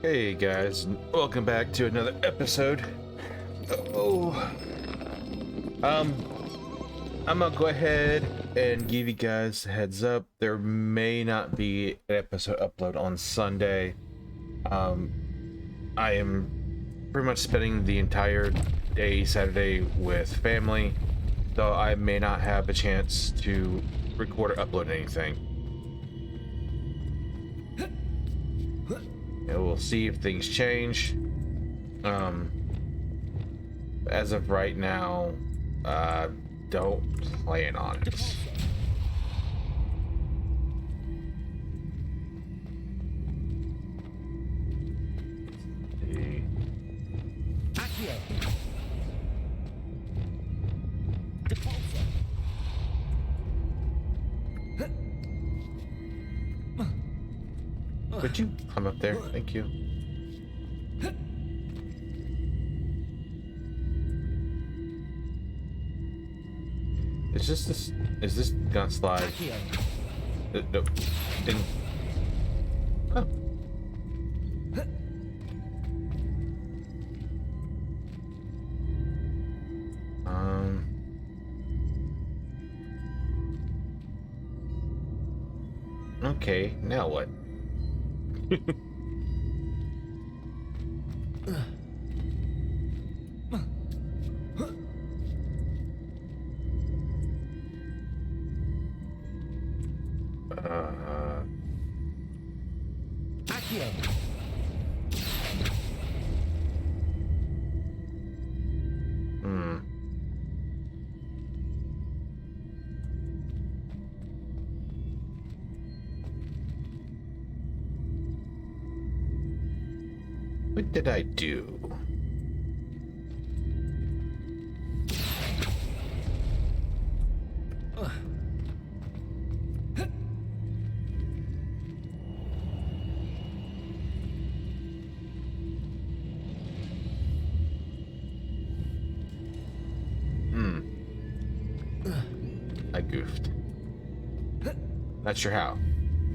Hey guys, welcome back to another episode. Oh, I'm gonna go ahead and give you guys a heads up. There may not be an episode upload on Sunday. I am pretty much spending the entire day Saturday with family, so I may not have a chance to record or upload anything. And we'll see if things change. As of right now, don't plan on it. Would you come up there? Thank you. Is this gonna slide? Nope. Didn't. Oh. Okay, now what? What did I do? I goofed. Not sure how,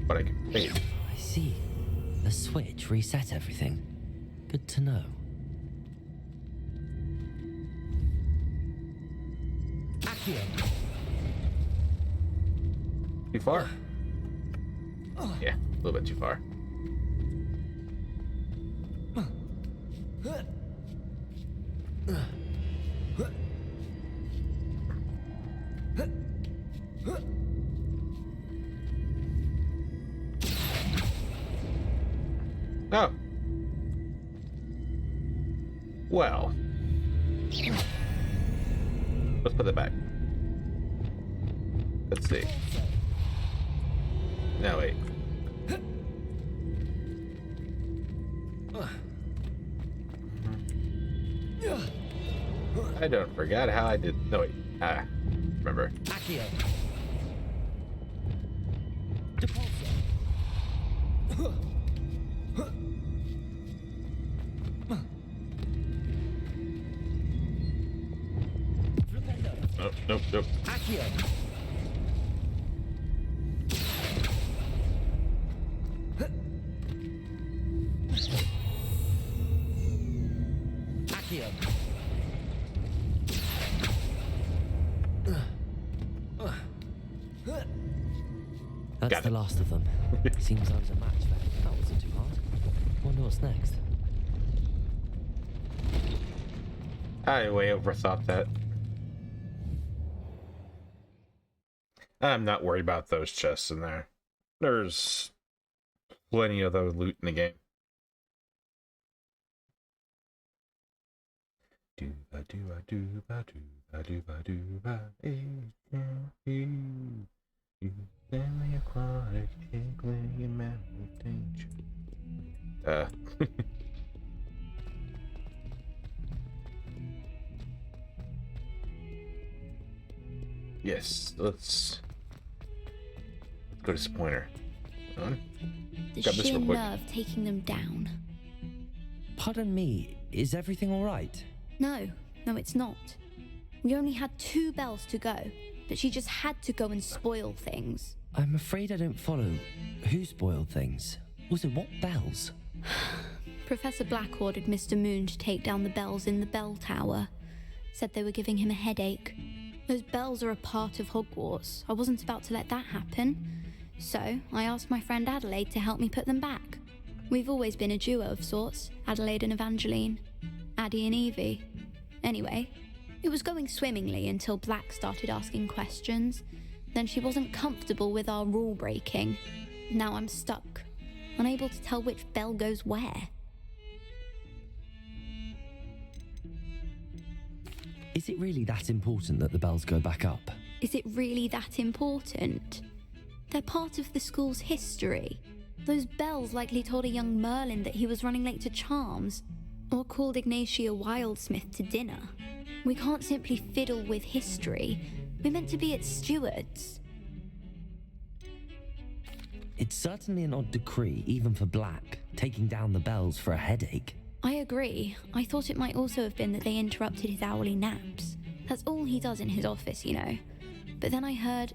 but I figured. I see. The switch reset everything. Good to know. Too far? Yeah, a little bit too far. Oh. Well. Let's put that back. Let's see. No, wait. I don't forgot how I did. No, wait. Remember. Nope. That's the last of them. Seems I was a match there. That wasn't too hard. Wonder what's next. I way overthought that. I'm not worried about those chests in there. There's plenty of those loot in the game. Yes, let's go to this pointer. The Grab this sheer real quick. nerve taking them down. Pardon me, is everything all right? No, it's not. We only had 2 bells to go, but she just had to go and spoil things. I'm afraid I don't follow. Who spoiled things? Also, what bells? Professor Black ordered Mr. Moon to take down the bells in the bell tower. Said they were giving him a headache. Those bells are a part of Hogwarts. I wasn't about to let that happen. So I asked my friend Adelaide to help me put them back. We've always been a duo of sorts, Adelaide and Evangeline. Addie and Evie. Anyway, it was going swimmingly until Black started asking questions. Then she wasn't comfortable with our rule breaking. Now I'm stuck, unable to tell which bell goes where. Is it really that important that the bells go back up? Is it really that important? They're part of the school's history. Those bells likely told a young Merlin that he was running late to Charms, or called Ignatia Wildsmith to dinner. We can't simply fiddle with history. We're meant to be its stewards. It's certainly an odd decree, even for Black, taking down the bells for a headache. I agree. I thought it might also have been that they interrupted his hourly naps. That's all he does in his office, you know. But then I heard...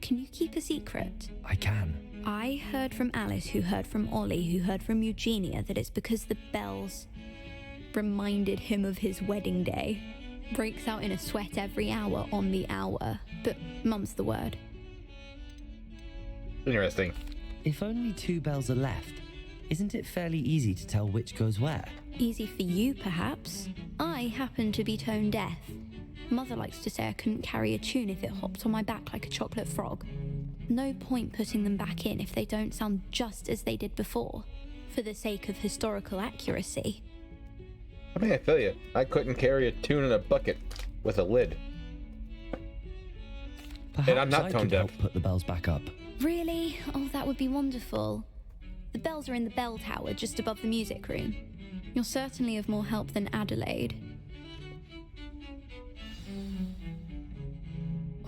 Can you keep a secret? I can. I heard from Alice, who heard from Ollie, who heard from Eugenia, that it's because the bells reminded him of his wedding day. Breaks out in a sweat every hour on the hour, but mum's the word. Interesting. If only 2 bells are left, isn't it fairly easy to tell which goes where? Easy for you, perhaps. I happen to be tone deaf. Mother likes to say I couldn't carry a tune if it hopped on my back like a chocolate frog. No point putting them back in if they don't sound just as they did before, for the sake of historical accuracy. I mean, I feel you. I couldn't carry a tune in a bucket with a lid. Perhaps And I'm not I tone could deaf. help put the bells back up. Really? Oh, that would be wonderful. The bells are in the bell tower just above the music room. You're certainly of more help than Adelaide.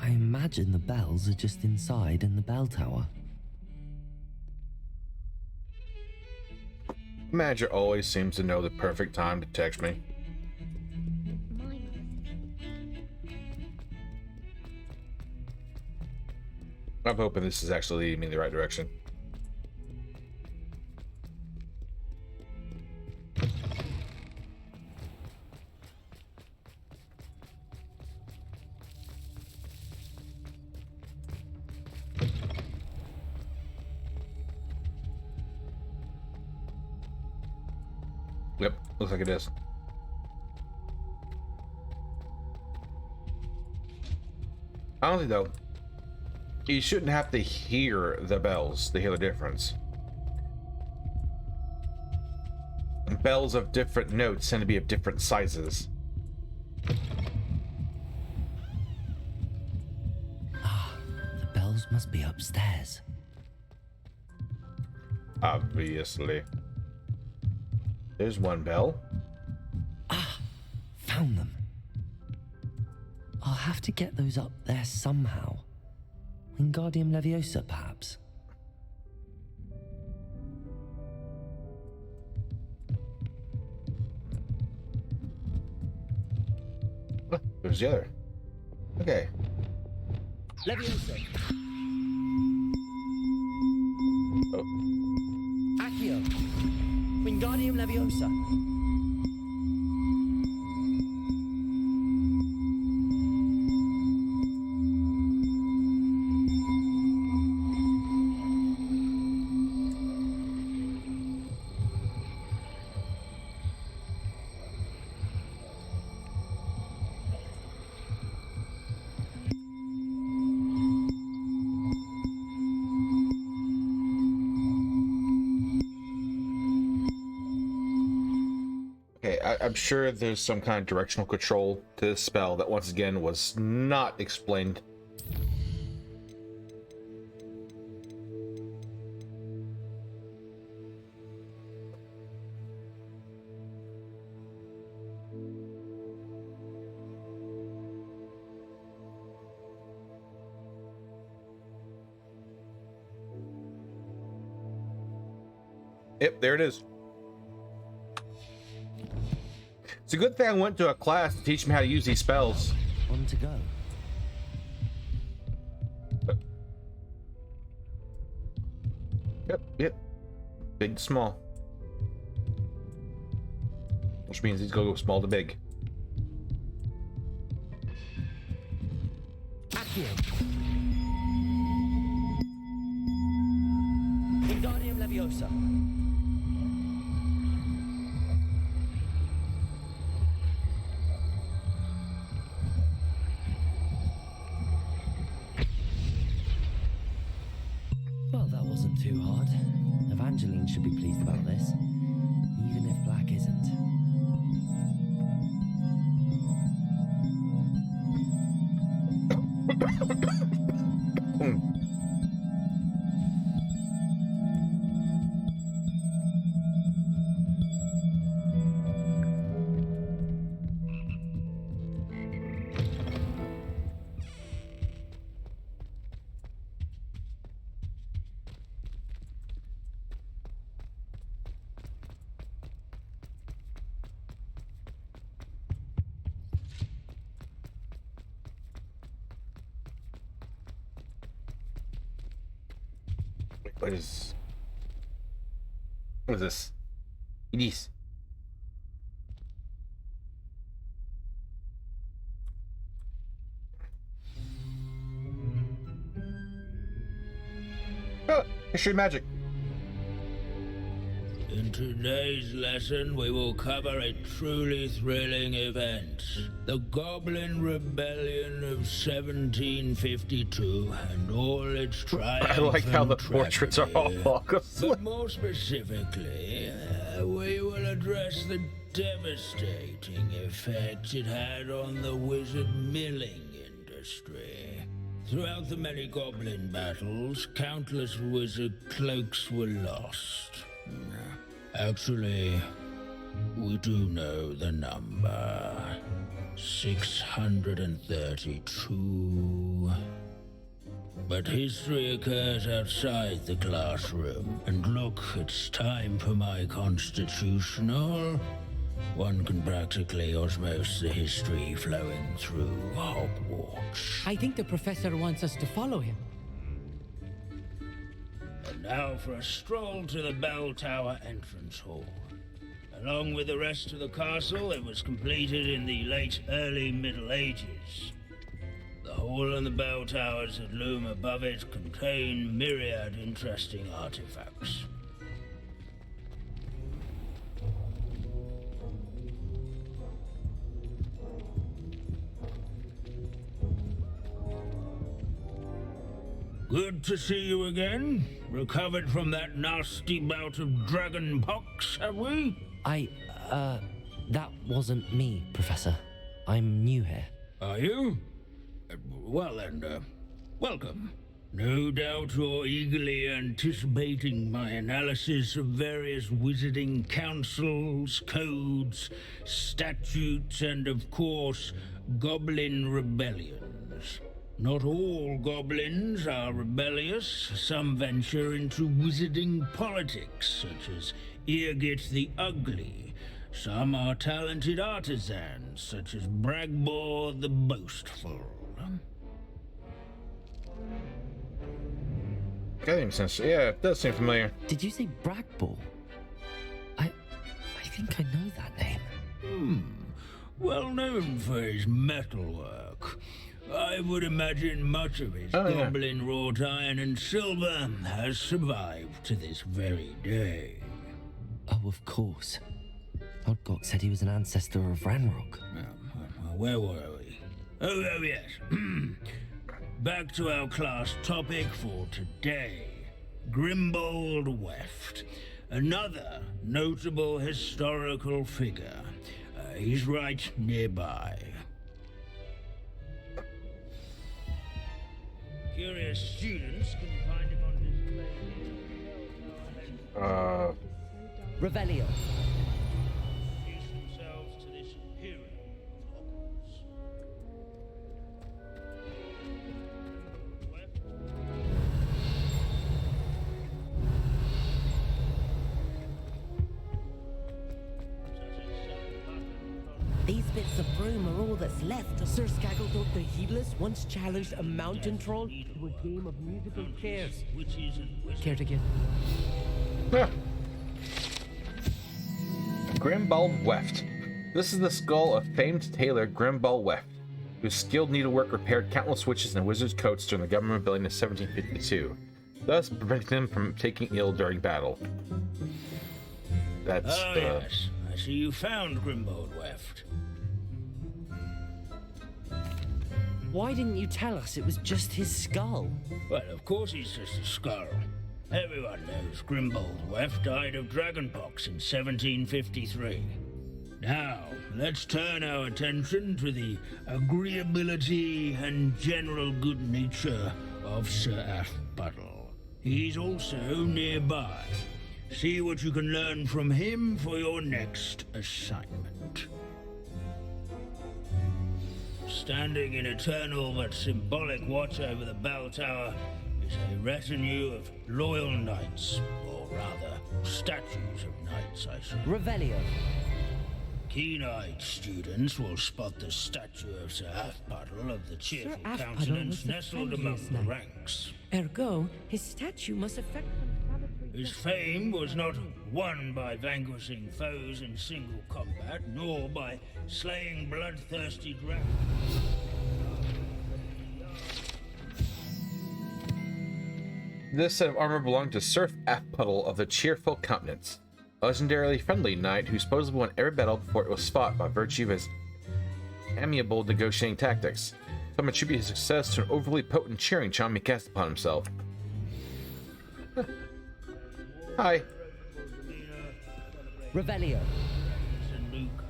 I imagine the bells are just inside in the bell tower. Manager always seems to know the perfect time to text me. I'm hoping this is actually leading me in the right direction. Yep, looks like it is. Honestly though, you shouldn't have to hear the bells to hear the difference. Bells of different notes tend to be of different sizes. The bells must be upstairs. Obviously. There's one bell. Found them. I'll have to get those up there somehow. Wingardium Leviosa, perhaps. Oh, there's the other. Okay. Leviosa! Oh. Accio! Wingardium Leviosa! Okay, I'm sure there's some kind of directional control to this spell that once again was not explained. Yep, there it is. It's a good thing I went to a class to teach me how to use these spells. On to go. Yep, big, small. which means these go small to big. Accio. Wingardium Leviosa. Well, that wasn't too hard. Evangeline should be pleased about this, even if Black isn't. What is this? It is. Oh, history magic. In today's lesson, we will cover a truly thrilling event. The Goblin Rebellion of 1752 and all its triumphs. I like how the portraits are all focused. But more specifically, we will address the devastating effect it had on the wizard milling industry. Throughout the many goblin battles, countless wizard cloaks were lost. Actually, we do know the number. 632. But history occurs outside the classroom. And look, it's time for my constitutional. One can practically osmose the history flowing through Hogwarts. I think the professor wants us to follow him. And now for a stroll to the bell tower entrance hall. Along with the rest of the castle, it was completed in the late early Middle Ages. The hall and the bell towers that loom above it contain myriad interesting artifacts. Good to see you again. Recovered from that nasty bout of dragon pox, have we? That wasn't me, Professor. I'm new here. Are you? Well then, welcome. No doubt you're eagerly anticipating my analysis of various wizarding councils, codes, statutes, and of course, goblin rebellions. Not all goblins are rebellious. Some venture into wizarding politics, such as Eargit the Ugly. Some are talented artisans, such as Bragbor the Boastful. That makes sense. Yeah, it does seem familiar. Did you say Bragbor? I think I know that name. Well known for his metalwork. I would imagine much of his goblin wrought iron and silver has survived to this very day. Oh, of course. Odgok said he was an ancestor of Ranrock. Where were we? Oh yes. Back to our class topic for today. Grimbold Weft. Another notable historical figure. He's right nearby. Curious students can find him on display. Revelio. Introduce themselves to this hero of Hogwarts. These bits of broom are all that's left. Sir Skaggletop the Heedless once challenged a mountain troll to a game of musical chairs. Care to get? Grimbold Weft. This is the skull of famed tailor Grimball Weft, whose skilled needlework repaired countless witches and wizards' coats during the government rebellion of 1752, thus preventing them from taking ill during battle. That's Yes. I see you found Grimbald Weft. Why didn't you tell us it was just his skull? Well, of course he's just a skull. Everyone knows Grimbald Weft died of dragonpox in 1753. Now, let's turn our attention to the agreeability and general good nature of Sir Athpuddle. He's also nearby. See what you can learn from him for your next assignment. Standing in eternal but symbolic watch over the bell tower is a retinue of loyal knights, or rather, statues of knights, I should. Revelio. Keen-eyed students will spot the statue of Sir Athpuddle of the cheerful Athpuddle countenance was the nestled among friendliest the knight. ranks. Ergo, his statue must affect some His fame was not won by vanquishing foes in single combat, nor by slaying bloodthirsty dragons. This set of armor belonged to Sir Athpuddle of the Cheerful Countenance, a legendarily friendly knight who supposedly won every battle before it was fought by virtue of his amiable negotiating tactics. Some attribute his success to an overly potent cheering charm he cast upon himself. Hi. Revelio. And Luke.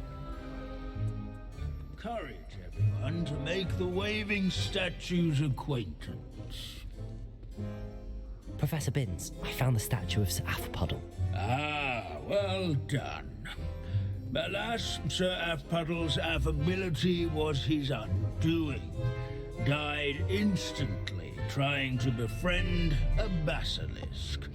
Courage, everyone, to make the waving statue's acquaintance. Professor Binns, I found the statue of Sir Athpuddle. Ah, well done. Alas, Sir Athpuddle's affability was his undoing. Died instantly trying to befriend a basilisk.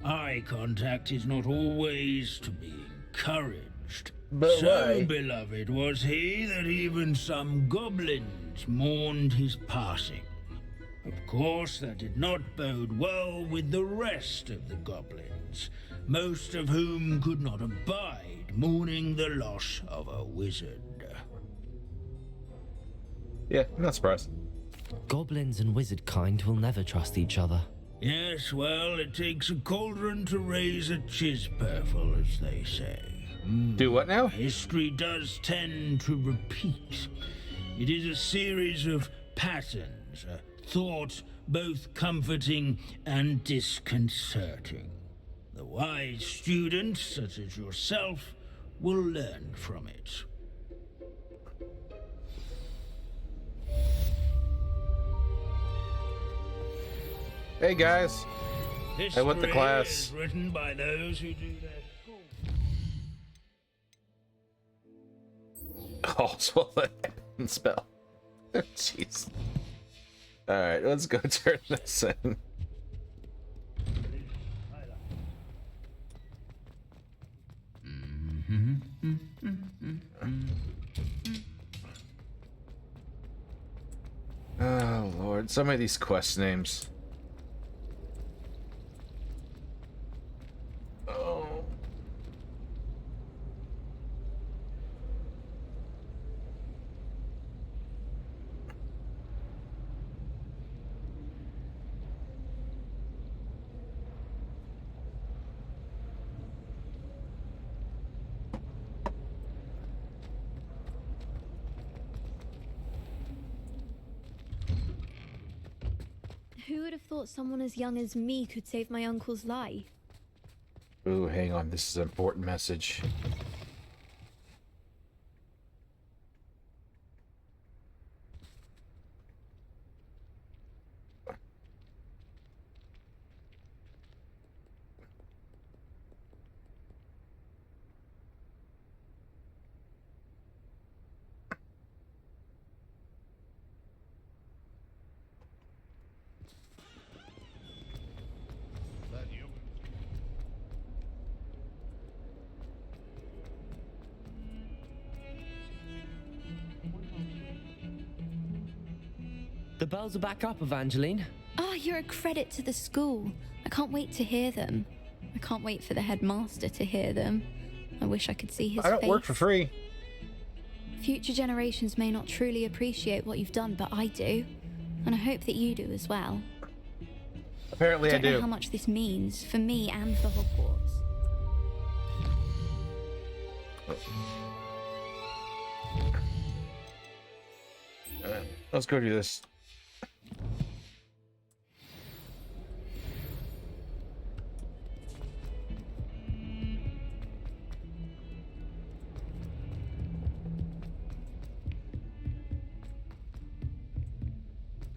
Eye contact is not always to be encouraged. But So why? beloved was he that even some goblins mourned his passing. Of course, that did not bode well with the rest of the goblins, most of whom could not abide mourning the loss of a wizard. Yeah, I'm not surprised. Goblins and wizard kind will never trust each other. Yes, well, it takes a cauldron to raise a chisperful, as they say. Do what now? History does tend to repeat. It is a series of patterns, a thought both comforting and disconcerting. The wise student, such as yourself, will learn from it. Hey guys. I went to History class. is written by those who do their school. Oh, swallow that and spell. Jeez. Alright, let's go turn this in. Oh lord, some of these quest names. Oh. Who would have thought someone as young as me could save my uncle's life? Ooh, hang on, this is an important message. The bells are back up, Evangeline. Oh, you're a credit to the school. I can't wait to hear them. I can't wait for the headmaster to hear them. I wish I could see his I don't face. work for free. Future generations may not truly appreciate what you've done, but I do. And I hope that you do as well. Apparently I Don't know do. how much this means for me and for Hogwarts. Let's go do this.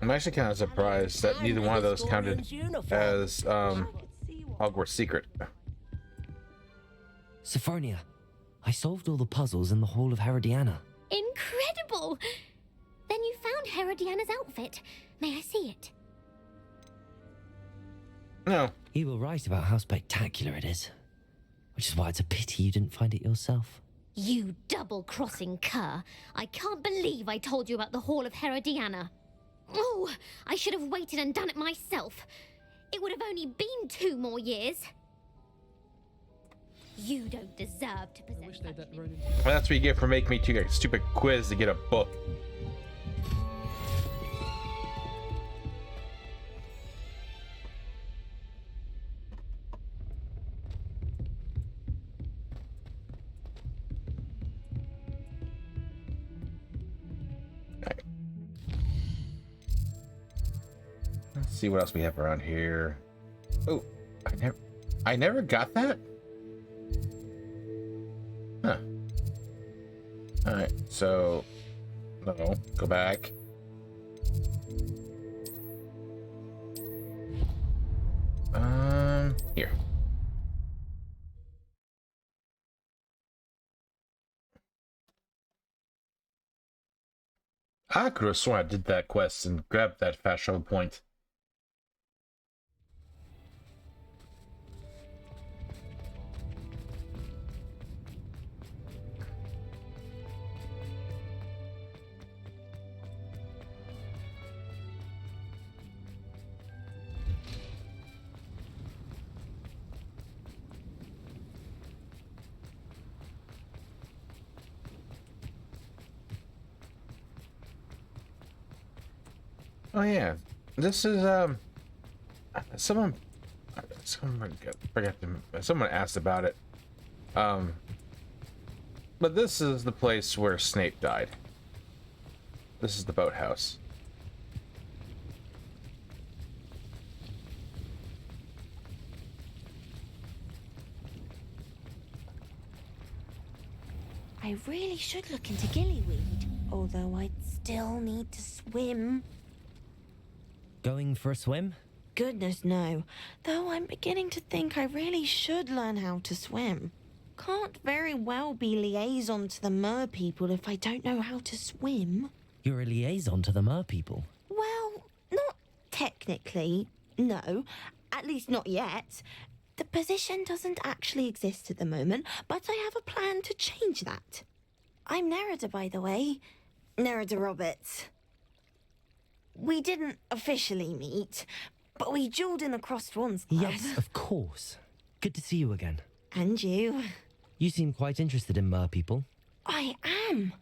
I'm actually kind of surprised that neither one of those counted as Hogwarts Secret. Sophronia, I solved all the puzzles in the Hall of Herodiana. Incredible! Then you found Herodiana's outfit. May I see it? No. You were right about how spectacular it is. Which is why it's a pity you didn't find it yourself. You double-crossing cur. I can't believe I told you about the Hall of Herodiana. Oh, I should have waited and done it myself. It would have only been 2 more years. You don't deserve to possess such an... Well, that's what you get for making me take a stupid quiz to get a book. Let's see what else we have around here. Oh, I never got that? Huh. Alright, so no, go back. Here. I could have sworn I did that quest and grabbed that fast travel point. Oh yeah, this is someone someone asked about it. But this is the place where Snape died. This is the boathouse. I really should look into gillyweed, although I'd still need to swim. Going for a swim? Goodness, no. Though I'm beginning to think I really should learn how to swim. Can't very well be liaison to the mer people if I don't know how to swim. You're a liaison to the mer people. Well, not technically, no. At least not yet. The position doesn't actually exist at the moment, but I have a plan to change that. I'm Nerida, by the way. Nerida Roberts. We didn't officially meet, but we duelled in the Crossed Wands Club. Yes, of course. Good to see you again. And you. You seem quite interested in mer people. I am.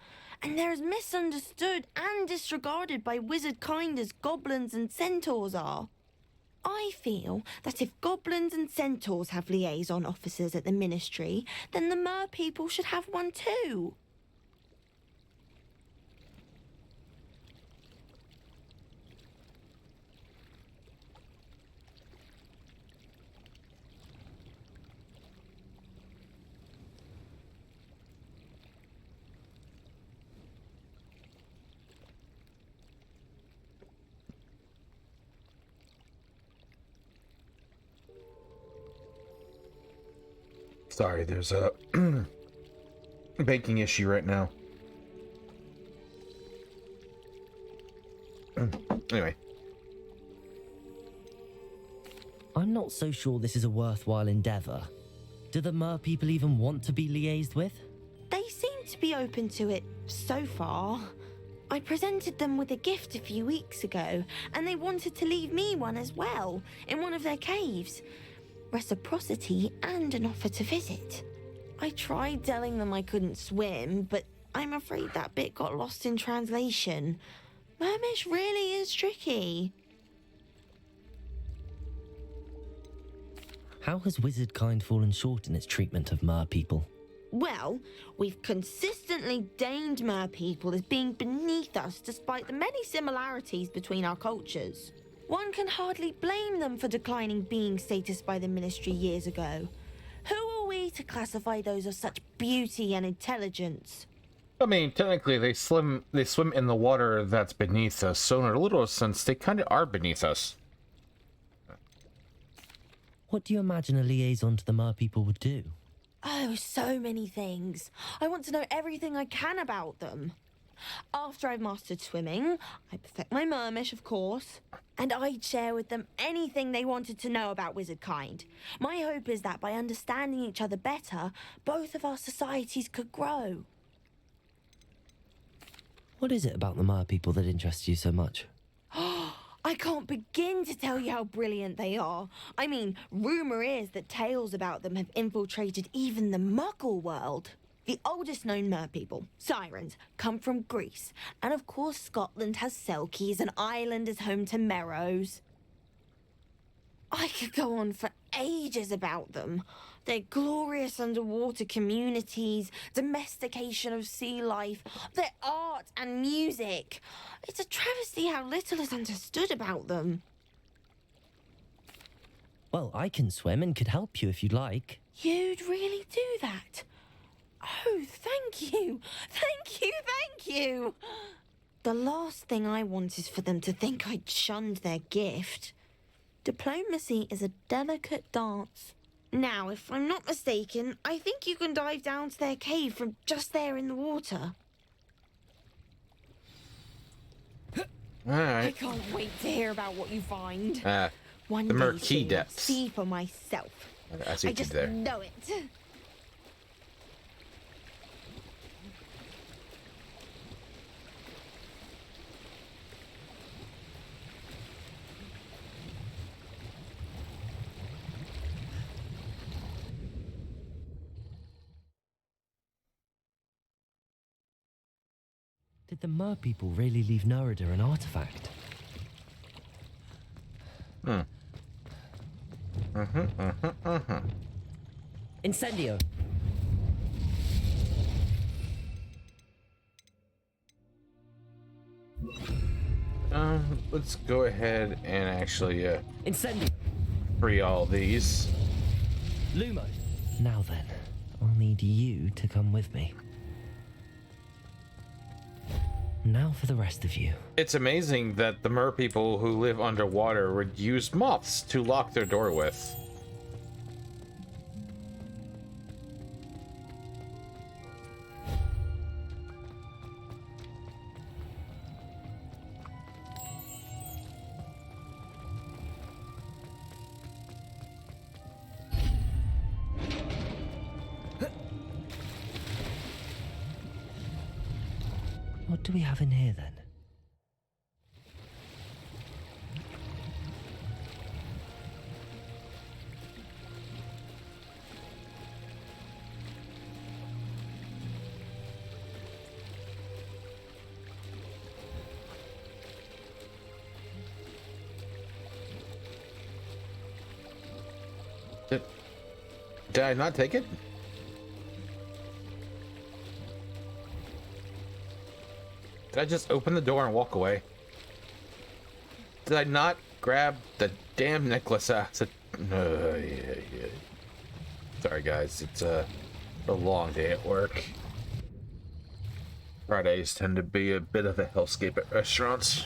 And they're as misunderstood and disregarded by wizard kind as goblins and centaurs are. I feel that if goblins and centaurs have liaison officers at the ministry, then the mer people should have one too. Sorry, there's a banking issue right now. Anyway. I'm not so sure this is a worthwhile endeavor. Do the mer people even want to be liaised with? They seem to be open to it so far. I presented them with a gift a few weeks ago, and they wanted to leave me one as well, in one of their caves. Reciprocity and an offer to visit. I tried telling them I couldn't swim, but I I'm afraid that bit got lost in translation. Mermish really is tricky. How has wizard kind fallen short in its treatment of mer people? Well, we've consistently deemed mer people as being beneath us despite the many similarities between our cultures. One can hardly blame them for declining being status by the Ministry years ago. Who are we to classify those of such beauty and intelligence? I mean, technically, they swim in the water that's beneath us, so in a little sense, they kind of are beneath us. What do you imagine a liaison to the mer people would do? Oh, so many things. I want to know everything I can about them. After I've mastered swimming, I perfect my mermish, of course, and I'd share with them anything they wanted to know about wizard kind. My hope is that by understanding each other better, both of our societies could grow. What is it about the mer people that interests you so much? I can't begin to tell you how brilliant they are. I mean, rumour is that tales about them have infiltrated even the Muggle world. The oldest known mer people, sirens, come from Greece. And of course Scotland has Selkies and Ireland is home to Merrows. I could go on for ages about them. Their glorious underwater communities, domestication of sea life, their art and music. It's a travesty how little is understood about them. Well, I can swim and could help you if you'd like. You'd really do that? Oh, thank you! Thank you, thank you! The last thing I want is for them to think I'd shunned their gift. Diplomacy is a delicate dance. Now, if I'm not mistaken, I think you can dive down to their cave from just there in the water. Alright. I can't wait to hear about what you find. One the day murky soon, I'll depths. see for myself. I see I what you just did there. know it. Did the mer people really leave Nerida an artifact? Incendio! Let's go ahead and actually Incendio! free all these. Lumo! Now then, I'll need you to come with me. Now for the rest of you. It's amazing that the mer people who live underwater would use moths to lock their door with. What do we have in here then? Did I not take it? Did I just open the door and walk away? Did I not grab the damn necklace? Yeah. Sorry guys, it's a long day at work. Fridays tend to be a bit of a hellscape at restaurants.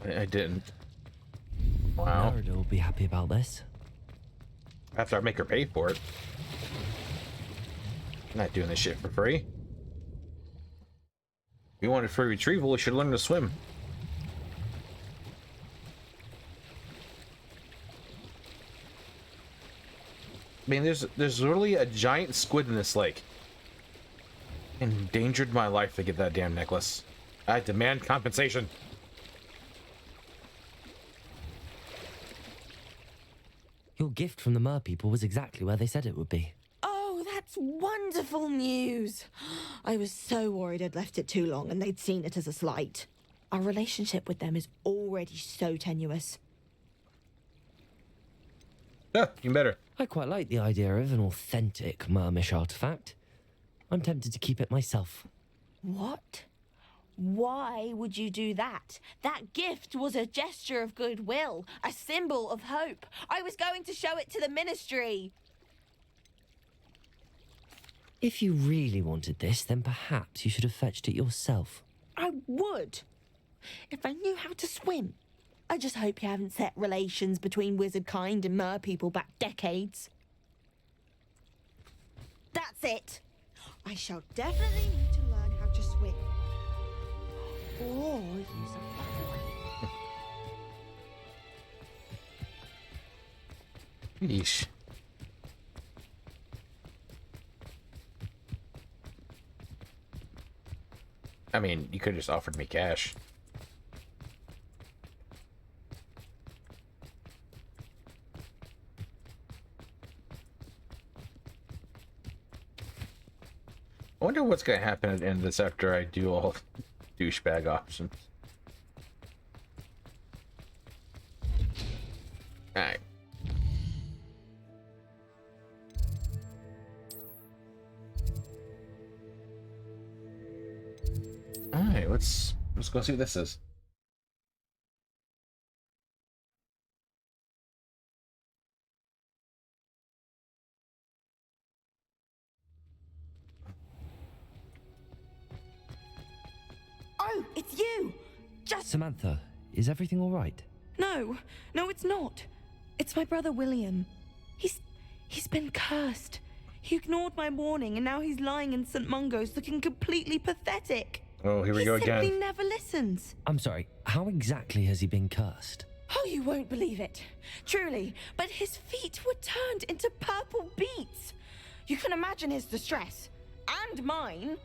I didn't. Wow. Nerida will be happy about this. After I make her pay for it. I'm not doing this shit for free. If you wanted free retrieval, you should learn to swim. I mean, there's literally a giant squid in this lake. Endangered my life to get that damn necklace. I demand compensation. Your gift from the mer people was exactly where they said it would be. Oh, that's That's wonderful news. I was so worried I'd left it too long and they'd seen it as a slight. Our relationship with them is already so tenuous. Yeah, even better. I quite like the idea of an authentic Mermish artifact. I'm tempted to keep it myself. What? Why would you do that? That gift was a gesture of goodwill, a symbol of hope. I was going to show it to the ministry. If you really wanted this, then perhaps you should have fetched it yourself. I would, if I knew how to swim. I just hope you haven't set relations between wizard kind and mer people back decades. That's it. I shall definitely need to learn how to swim. Or use a paddle. Yeesh. I mean, you could have just offered me cash. I wonder what's going to happen at the end of this after I do all douchebag options. Alright. Alright, let's go see what this is. Oh, it's you! Just... Samantha, is everything all right? No, it's not. It's my brother William. He's been cursed. He ignored my warning and now he's lying in St. Mungo's looking completely pathetic. Oh, here we go again. He simply never listens. I'm sorry, how exactly has he been cursed? Oh, you won't believe it. Truly, but his feet were turned into purple beets. You can imagine his distress. And mine.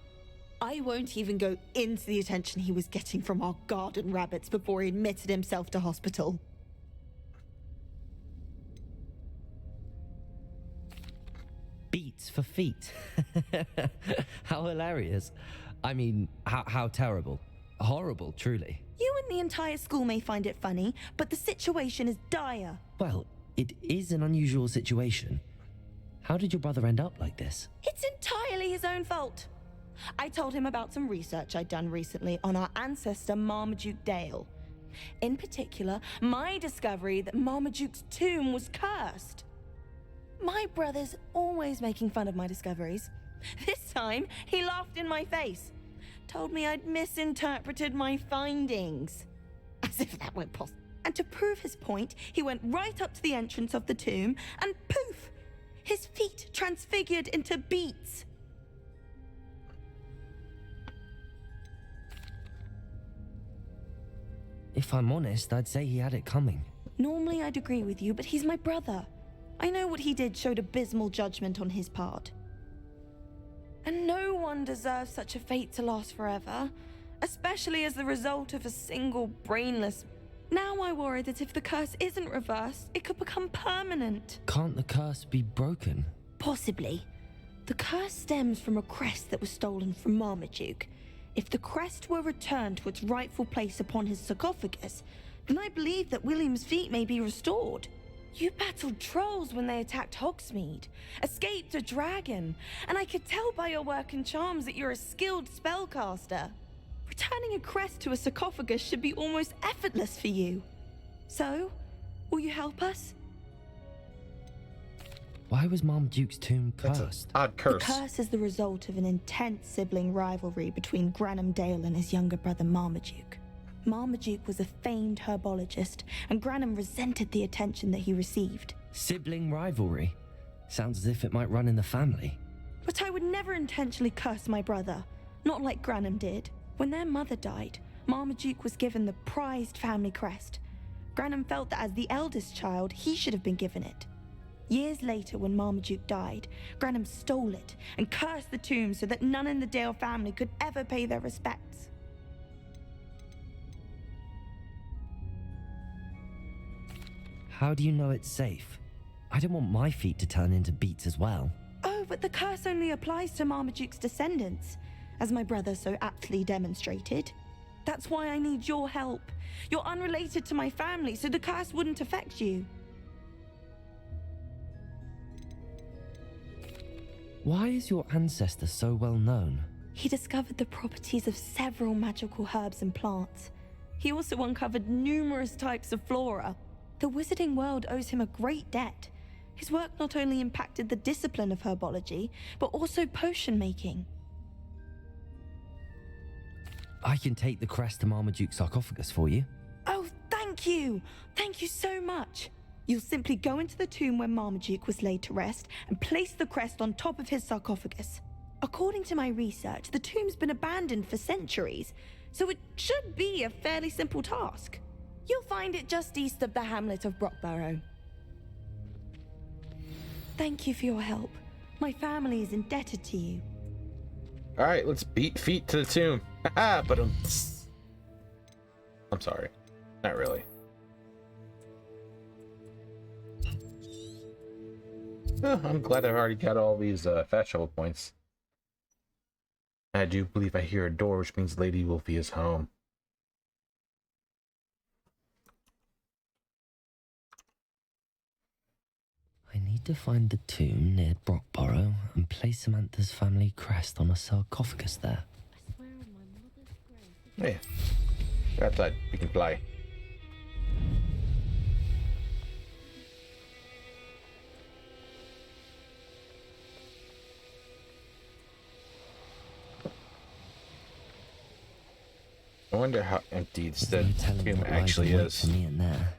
I won't even go into the attention he was getting from our garden rabbits before he admitted himself to hospital. Beats for feet. How hilarious. I mean, how terrible. Horrible, truly. You and the entire school may find it funny, but the situation is dire. Well, it is an unusual situation. How did your brother end up like this? It's entirely his own fault. I told him about some research I'd done recently on our ancestor Marmaduke Dale. In particular, my discovery that Marmaduke's tomb was cursed. My brother's always making fun of my discoveries. This time, he laughed in my face. Told me I'd misinterpreted my findings. As if that weren't possible. And to prove his point, he went right up to the entrance of the tomb and poof! His feet transfigured into beets. If I'm honest, I'd say he had it coming. Normally I'd agree with you, but he's my brother. I know what he did showed abysmal judgment on his part. And no one deserves such a fate to last forever, especially as the result of a single brainless... Now I worry that if the curse isn't reversed, it could become permanent. Can't the curse be broken? Possibly. The curse stems from a crest that was stolen from Marmaduke. If the crest were returned to its rightful place upon his sarcophagus, then I believe that William's feet may be restored. You battled trolls when they attacked Hogsmeade, escaped a dragon, and I could tell by your work and charms that you're a skilled spellcaster. Returning a crest to a sarcophagus should be almost effortless for you. So, will you help us? Why was Marmaduke's tomb That's cursed? an odd curse. The curse is the result of an intense sibling rivalry between Granham Dale and his younger brother Marmaduke. Marmaduke was a famed herbologist, and Granham resented the attention that he received. Sibling rivalry? Sounds as if it might run in the family. But I would never intentionally curse my brother, not like Granham did. When their mother died, Marmaduke was given the prized family crest. Granham felt that as the eldest child, he should have been given it. Years later, when Marmaduke died, Granham stole it and cursed the tomb so that none in the Dale family could ever pay their respects. How do you know it's safe? I don't want my feet to turn into beets as well. Oh, but the curse only applies to Marmaduke's descendants, as my brother so aptly demonstrated. That's why I need your help. You're unrelated to my family, so the curse wouldn't affect you. Why is your ancestor so well known? He discovered the properties of several magical herbs and plants. He also uncovered numerous types of flora. The wizarding world owes him a great debt. His work not only impacted the discipline of herbology, but also potion making. I can take the crest to Marmaduke's sarcophagus for you. Oh, thank you! Thank you so much! You'll simply go into the tomb where Marmaduke was laid to rest and place the crest on top of his sarcophagus. According to my research, the tomb's been abandoned for centuries, so it should be a fairly simple task. You'll find it just east of the hamlet of Brockborough. Thank you for your help. My family is indebted to you. All right, let's beat feet to the tomb. Haha, but I'm sorry. Not really. Oh, I'm glad I've already got all these fast travel points. I do believe I hear a door, which means Lady Wolfie is home. I need to find the tomb near Brockborough and place Samantha's family crest on a sarcophagus there. Hey, go outside. We can fly. I wonder how empty the There's no telling tomb what lies actually await is. for me in there.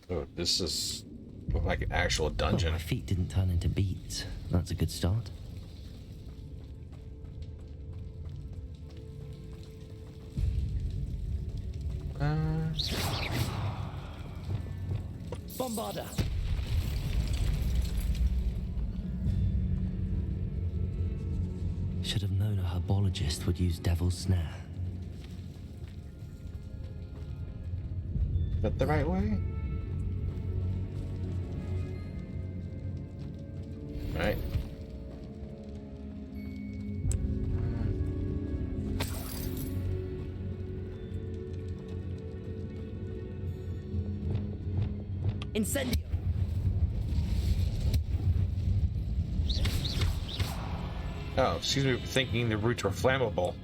Oh, this is like an actual Oh, dungeon. my feet didn't turn into beads. That's a good start. Bombarda! Should have known a herbologist would use Devil's Snare. Is that the right way? Right. Incendio! Oh, excuse me for thinking the roots were flammable.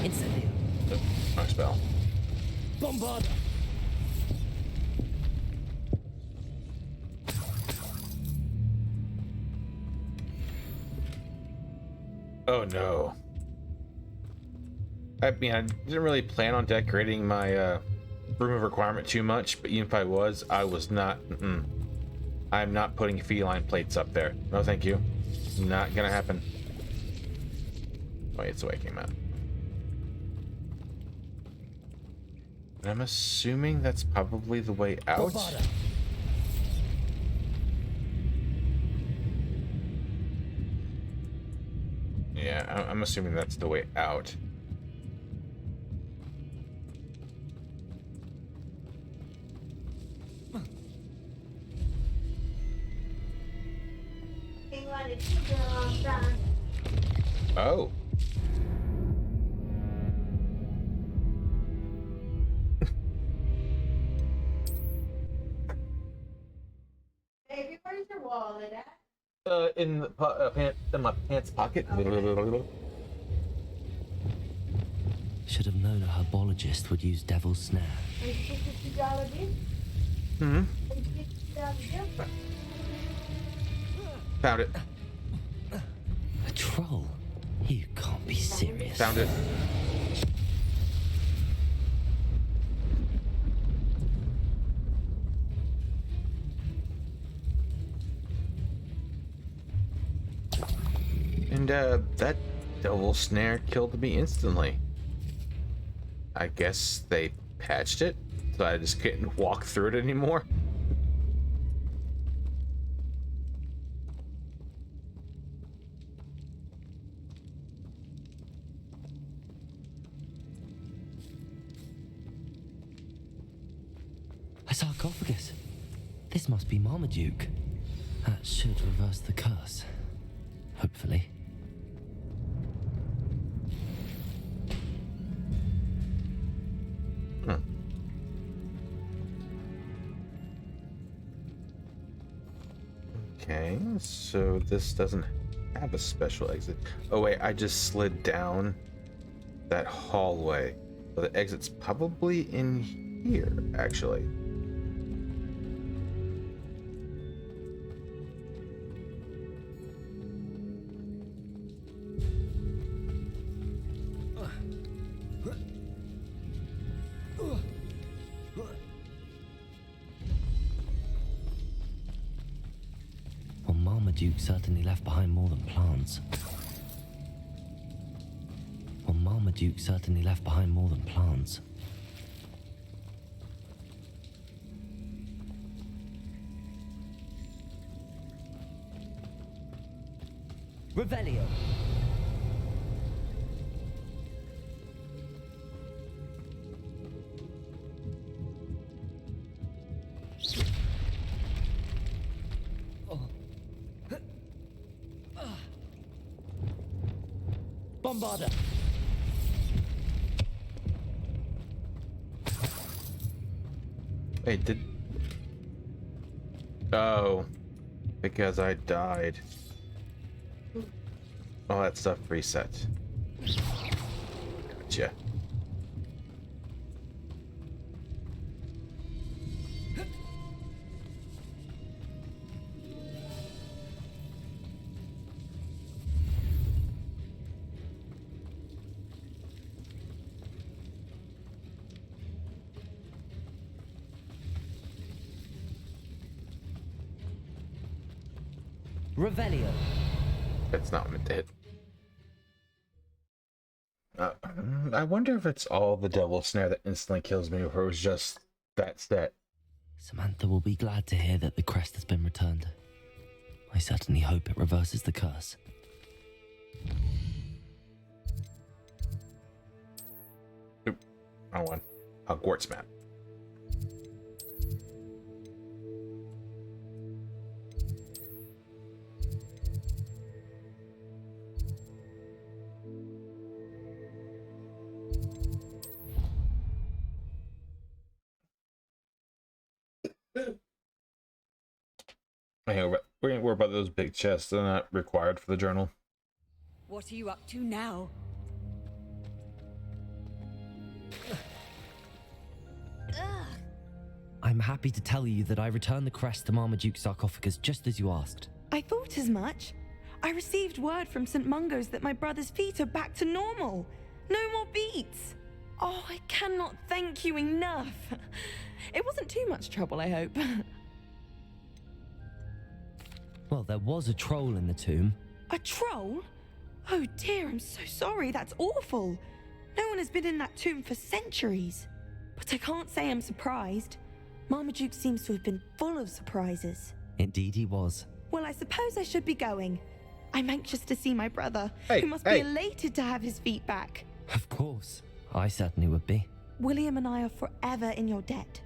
Incendio! My spell. Bombarda! Oh no. I mean, I didn't really plan on decorating my room of requirement too much, but even if I was not. I'm not putting feline plates up there. No, thank you. Not gonna happen. Wait, it's the way it came out. And I'm assuming that's probably the way out. Bombarda! Yeah, I'm assuming that's the way out. Oh. Baby, where's your wallet at? In the in my pants pocket. Should have known a herbologist would use Devil's Snare. $50 bill? Hmm. $50 bill? Found it. A troll? You can't be serious. Found it. And that devil snare killed me instantly. I guess they patched it, so I just couldn't walk through it anymore. A sarcophagus. This must be Marmaduke. That should reverse the curse. Hopefully. Okay, so this doesn't have a special exit. Oh wait, I just slid down that hallway. So the exit's probably in here, actually. Well, Marmaduke certainly left behind more than plants. Marmaduke certainly left behind more than plants. Revelio. Bombarda. Wait, did... Oh. Because I died. All that stuff reset. Gotcha. Revelio. That's not meant to hit. I wonder if it's all the devil snare that instantly kills me, or it was just that set. Samantha will be glad to hear that the crest has been returned. I certainly hope it reverses the curse. Oop, wrong one. Hogwarts map. Hey, we're gonna worry about those big chests. They're not required for the journal. What are you up to now? I'm happy to tell you that I returned the crest to Marmaduke's sarcophagus just as you asked. I thought as much. I received word from St. Mungo's that my brother's feet are back to normal. No more beats. Oh, I cannot thank you enough. It wasn't too much trouble, I hope. Well, there was a troll in the tomb. A troll? Oh dear, I'm so sorry. That's awful. No one has been in that tomb for centuries. But I can't say I'm surprised. Marmaduke seems to have been full of surprises. Indeed he was. Well, I suppose I should be going. I'm anxious to see my brother, Hey, who must hey. be elated to have his feet back. Of course. I certainly would be. William and I are forever in your debt.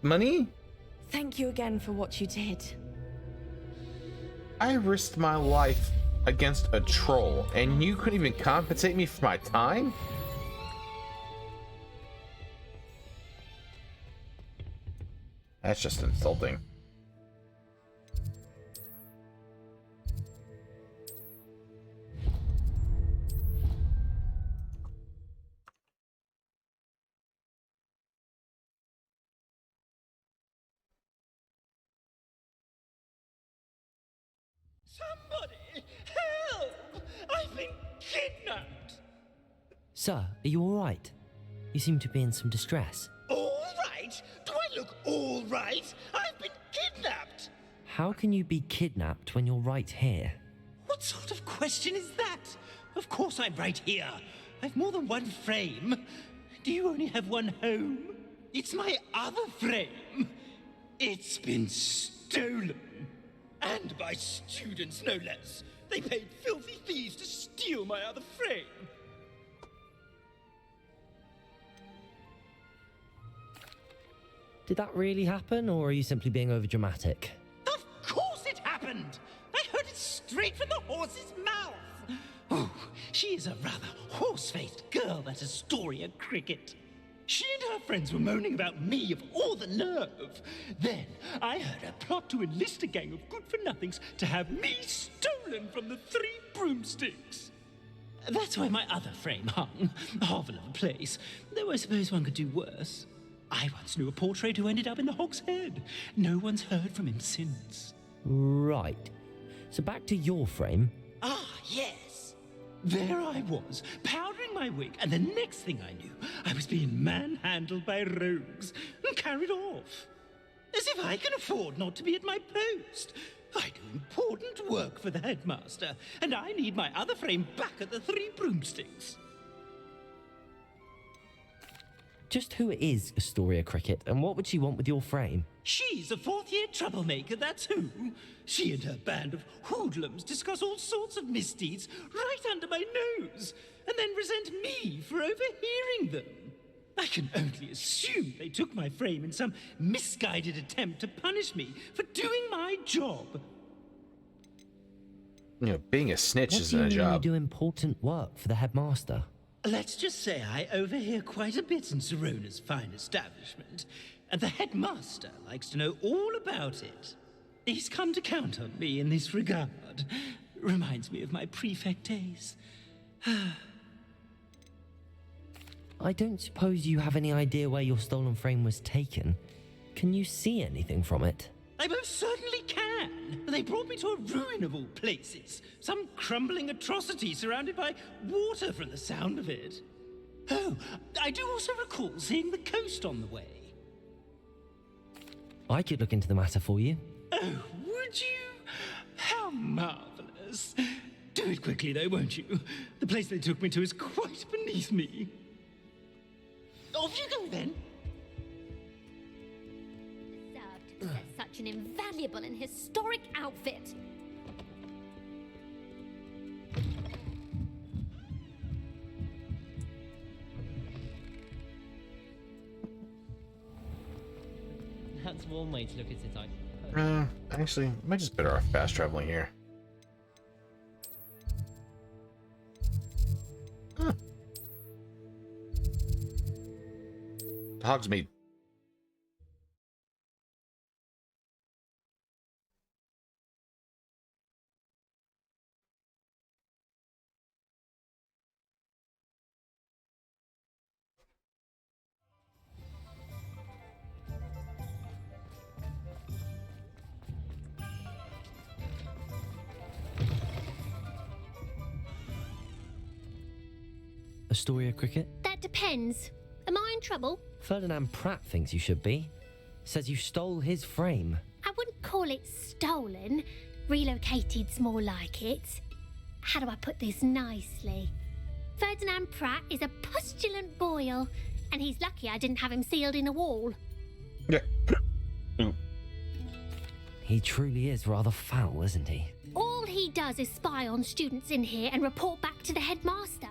Money? Thank you again for what you did. I risked my life against a troll, and you couldn't even compensate me for my time? That's just insulting. Somebody! Help! I've been kidnapped! Sir, are you all right? You seem to be in some distress. All right? Do I look all right? I've been kidnapped! How can you be kidnapped when you're right here? What sort of question is that? Of course I'm right here. I've more than one frame. Do you only have one home? It's my other frame. It's been stolen. And by students, no less. They paid filthy thieves to steal my other frame. Did that really happen, or are you simply being overdramatic? Of course it happened! I heard it straight from the horse's mouth! Oh, she is a rather horse-faced girl, that Astoria Cricket. She and her friends were moaning about me of all the nerve. Then I heard her plot to enlist a gang of good-for-nothings to have me stolen from the Three Broomsticks. That's where my other frame hung. A hovel of a place, though I suppose one could do worse. I once knew a portrait who ended up in the Hog's Head. No one's heard from him since. Right. So back to your frame. Ah, yes. There I was, powdering my wig, and the next thing I knew, I was being manhandled by rogues and carried off. As if I can afford not to be at my post. I do important work for the headmaster, and I need my other frame back at the Three Broomsticks. Just who is Astoria Cricket, and what would she want with your frame? She's a fourth-year troublemaker, that's who. She and her band of hoodlums discuss all sorts of misdeeds right under my nose, and then resent me for overhearing them. I can only assume they took my frame in some misguided attempt to punish me for doing my job. You know, being a snitch isn't a What do you mean you job. do important work for the headmaster? Let's just say I overhear quite a bit in Serona's fine establishment, and the headmaster likes to know all about it. He's come to count on me in this regard. Reminds me of my prefect days. I don't suppose you have any idea where your stolen frame was taken. Can you see anything from it? I most certainly can. They brought me to a ruin of all places. Some crumbling atrocity surrounded by water from the sound of it. Oh, I do also recall seeing the coast on the way. I could look into the matter for you. Oh, would you? How marvelous. Do it quickly, though, won't you? The place they took me to is quite beneath me. Off you go, then. Deserved to possess such an invaluable and historic outfit. That's one way to look at it, Actually, I might just better off fast traveling here. Huh. Hogsmeade. Astoria Cricket? That depends. Am I in trouble? Ferdinand Pratt thinks you should be. Says you stole his frame. I wouldn't call it stolen. Relocated's more like it. How do I put this nicely? Ferdinand Pratt is a postulant boil, and he's lucky I didn't have him sealed in a wall. Yeah. He truly is rather foul, isn't he? All he does is spy on students in here and report back to the headmaster.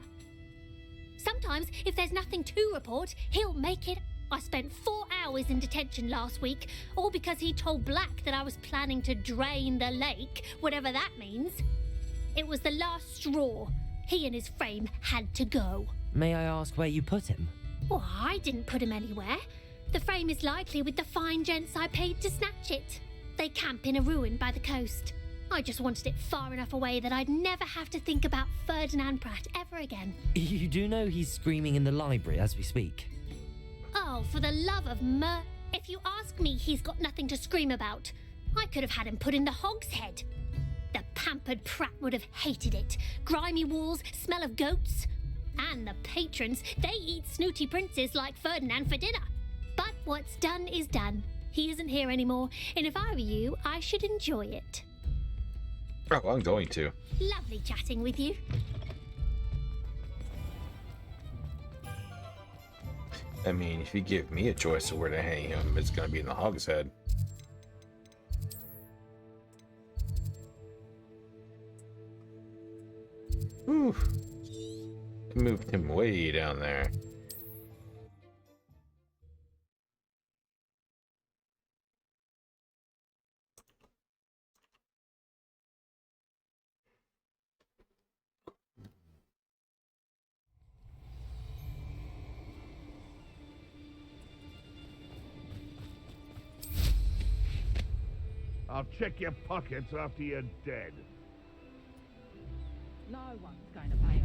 Sometimes, if there's nothing to report, he'll make it. I spent 4 hours in detention last week, all because he told Black that I was planning to drain the lake, whatever that means. It was the last straw. He and his frame had to go. May I ask where you put him? Well, I didn't put him anywhere. The frame is likely with the fine gents I paid to snatch it. They camp in a ruin by the coast. I just wanted it far enough away that I'd never have to think about Ferdinand Pratt ever again. You do know he's screaming in the library as we speak. Oh, for the love of if you ask me, he's got nothing to scream about. I could have had him put in the Hog's Head. The pampered Pratt would have hated it. Grimy walls, smell of goats. And the patrons, they eat snooty princes like Ferdinand for dinner. But what's done is done. He isn't here anymore, and if I were you, I should enjoy it. Oh, I'm going to. Lovely chatting with you. I mean, if you give me a choice of where to hang him, it's going to be in the Hog's Head. Ooh. Moved him way down there. I'll check your pockets after you're dead. No one's going to pay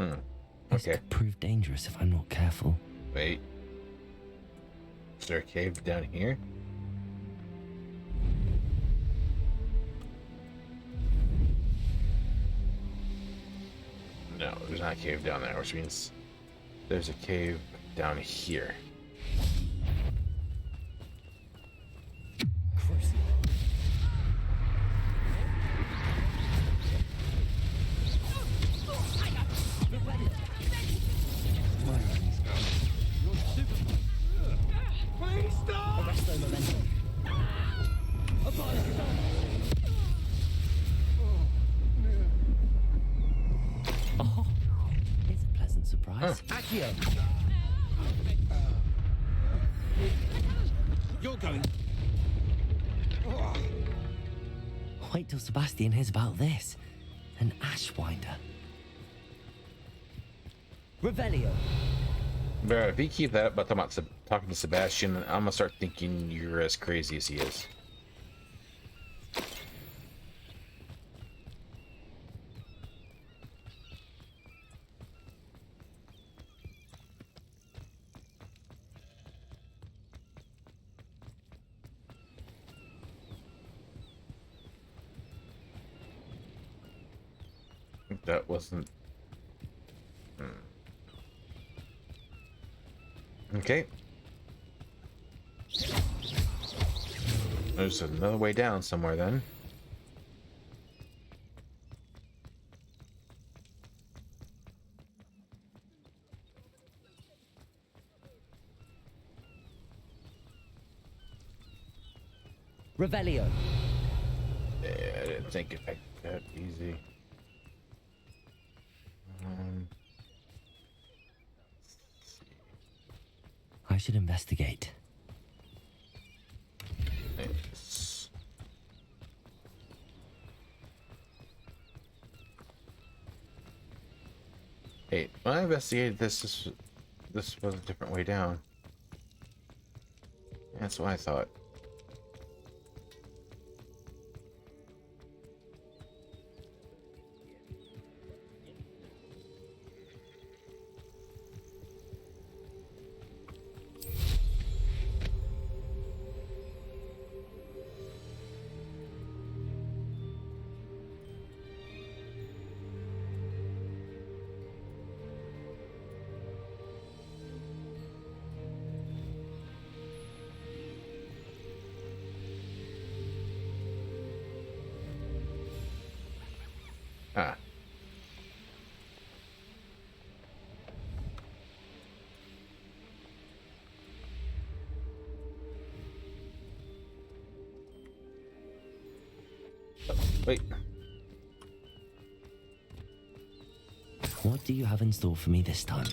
a rent. This Okay. could prove dangerous if I'm not careful. Wait. Is there a cave down here? No, there's not a cave down there, which means there's a cave down here. Please stop! Arresto momentum. Oh, it's a pleasant surprise. Accio! You're going. Wait till Sebastian hears about this. An ashwinder. Revelio. Vera, if you keep that up about talking to Sebastian, I'm gonna start thinking you're as crazy as he is. That wasn't... Okay. There's another way down somewhere then. Revelio. Yeah, I didn't think it that easy. I should investigate. It's... Hey, when I investigated this was a different way down. That's what I thought. Ah. Wait. What do you have in store for me this time?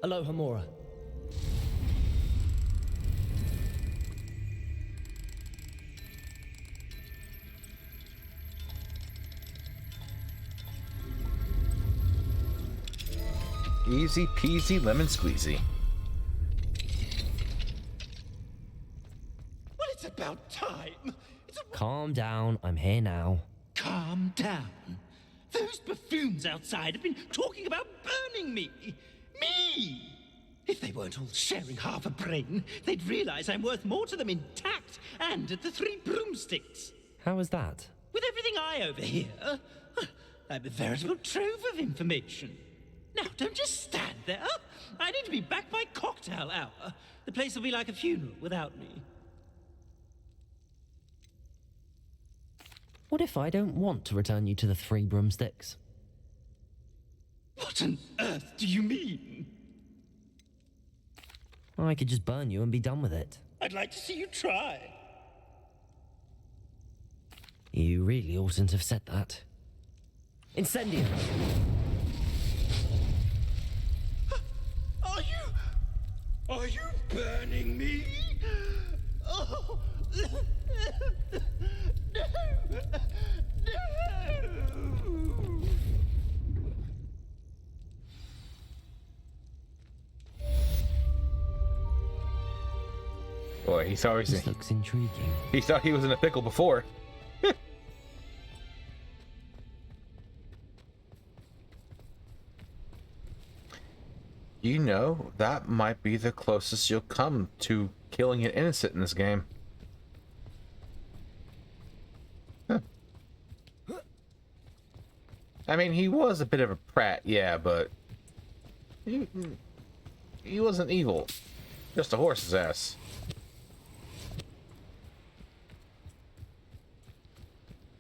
Aloha Mora. Easy peasy lemon squeezy. Well, it's about time. Calm down, I'm here now. Calm down. Those buffoons outside have been talking about burning me. Me! If they weren't all sharing half a brain, they'd realize I'm worth more to them intact and at the Three Broomsticks. How was that? With everything I overhear, I'm a veritable trove of information. Now, don't just stand there. I need to be back by cocktail hour. The place will be like a funeral without me. What if I don't want to return you to the Three Broomsticks? What on earth do you mean? I could just burn you and be done with it. I'd like to see you try. You really oughtn't have said that. Incendio! Are you burning me? Oh. No! No! Boy, he thought This looks intriguing. he thought he was in a pickle before. You know, that might be the closest you'll come to killing an innocent in this game. Huh. I mean, he was a bit of a prat, yeah, but he wasn't evil. Just a horse's ass.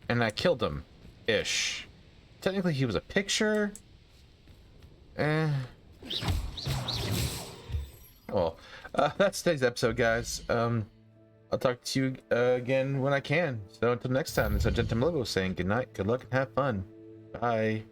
And I killed him. Ish. Technically, he was a picture. Well, that's today's episode, guys. I'll talk to you again when I can. So until next time, this is Agent Lobo saying good night, good luck, and have fun. Bye.